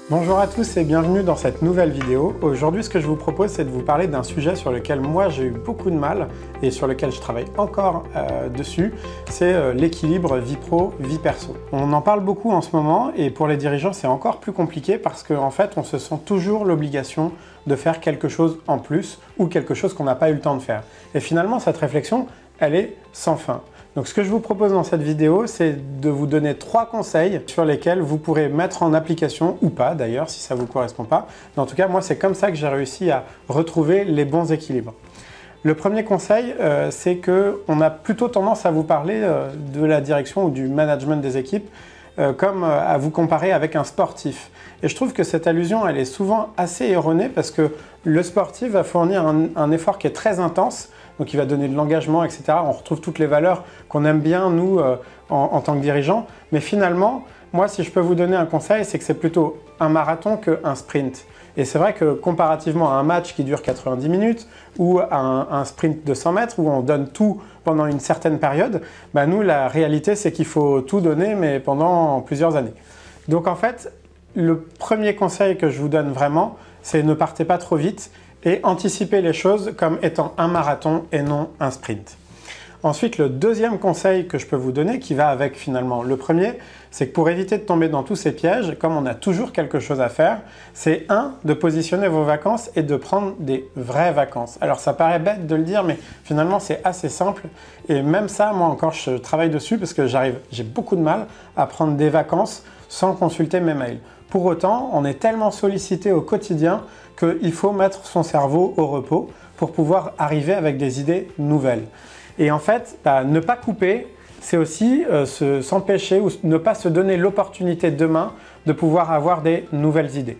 Bonjour à tous et bienvenue dans cette nouvelle vidéo. Aujourd'hui, ce que je vous propose, c'est de vous parler d'un sujet sur lequel moi j'ai eu beaucoup de mal et sur lequel je travaille encore dessus, c'est l'équilibre vie pro, vie perso. On en parle beaucoup en ce moment et pour les dirigeants, c'est encore plus compliqué parce qu'en fait, on se sent toujours l'obligation de faire quelque chose en plus ou quelque chose qu'on n'a pas eu le temps de faire. Et finalement, cette réflexion, elle est sans fin. Donc ce que je vous propose dans cette vidéo, c'est de vous donner 3 conseils sur lesquels vous pourrez mettre en application, ou pas d'ailleurs, si ça ne vous correspond pas. Mais en tout cas, moi, c'est comme ça que j'ai réussi à retrouver les bons équilibres. Le premier conseil, c'est qu'on a plutôt tendance à vous parler de la direction ou du management des équipes comme à vous comparer avec un sportif. Et je trouve que cette allusion, elle est souvent assez erronée parce que le sportif va fournir un effort qui est très intense, donc il va donner de l'engagement, etc. On retrouve toutes les valeurs qu'on aime bien, nous, en tant que dirigeants. Mais finalement, moi, si je peux vous donner un conseil, c'est que c'est plutôt un marathon qu'un sprint. Et c'est vrai que comparativement à un match qui dure 90 minutes ou à un sprint de 100 mètres où on donne tout pendant une certaine période, bah nous, la réalité, c'est qu'il faut tout donner, mais pendant plusieurs années. Donc en fait, le premier conseil que je vous donne vraiment, c'est ne partez pas trop vite et anticipez les choses comme étant un marathon et non un sprint. Ensuite, le deuxième conseil que je peux vous donner, qui va avec finalement le premier, c'est que pour éviter de tomber dans tous ces pièges, comme on a toujours quelque chose à faire, c'est de positionner vos vacances et de prendre des vraies vacances. Alors ça paraît bête de le dire, mais finalement c'est assez simple. Et même ça, moi encore, je travaille dessus parce que j'ai beaucoup de mal à prendre des vacances sans consulter mes mails. Pour autant, on est tellement sollicité au quotidien qu'il faut mettre son cerveau au repos pour pouvoir arriver avec des idées nouvelles. Et en fait, ne pas couper, c'est aussi s'empêcher ou ne pas se donner l'opportunité demain de pouvoir avoir des nouvelles idées.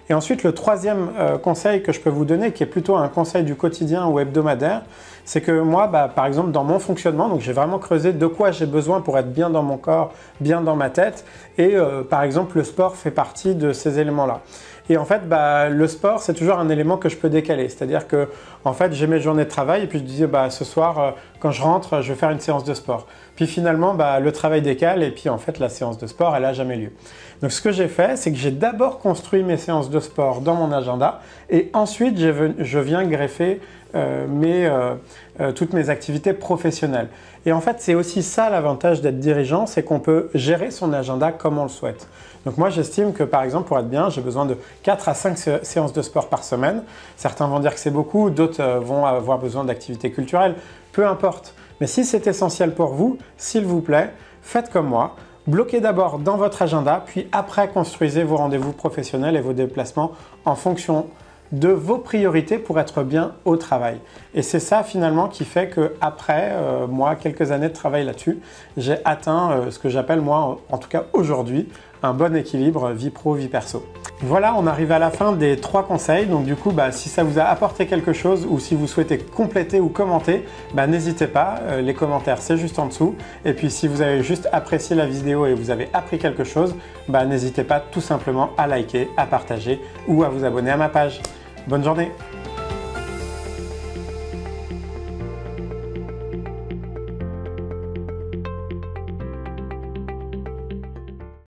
Et ensuite, le troisième conseil que je peux vous donner, qui est plutôt un conseil du quotidien ou hebdomadaire, c'est que moi, par exemple, dans mon fonctionnement, donc j'ai vraiment creusé de quoi j'ai besoin pour être bien dans mon corps, bien dans ma tête. Et par exemple, le sport fait partie de ces éléments-là. Et en fait, le sport, c'est toujours un élément que je peux décaler. C'est-à-dire que, en fait, j'ai mes journées de travail et puis je disais, ce soir, quand je rentre, je vais faire une séance de sport. Puis finalement, le travail décale et puis en fait, la séance de sport, elle n'a jamais lieu. Donc, ce que j'ai fait, c'est que j'ai d'abord construit mes séances de sport dans mon agenda et ensuite, je viens greffer toutes mes activités professionnelles. Et en fait, c'est aussi ça l'avantage d'être dirigeant, c'est qu'on peut gérer son agenda comme on le souhaite. Donc moi, j'estime que par exemple, pour être bien, j'ai besoin de 4 à 5 séances de sport par semaine. Certains vont dire que c'est beaucoup, d'autres vont avoir besoin d'activités culturelles, peu importe. Mais si c'est essentiel pour vous, s'il vous plaît, faites comme moi. Bloquez d'abord dans votre agenda, puis après construisez vos rendez-vous professionnels et vos déplacements en fonction de vos priorités pour être bien au travail. Et c'est ça finalement qui fait qu'après moi, quelques années de travail là-dessus, j'ai atteint ce que j'appelle moi, en tout cas aujourd'hui, un bon équilibre vie pro, vie perso. Voilà, on arrive à la fin des 3 conseils. Donc du coup, si ça vous a apporté quelque chose ou si vous souhaitez compléter ou commenter, n'hésitez pas, les commentaires c'est juste en dessous. Et puis si vous avez juste apprécié la vidéo et vous avez appris quelque chose, n'hésitez pas tout simplement à liker, à partager ou à vous abonner à ma page. Bonne journée!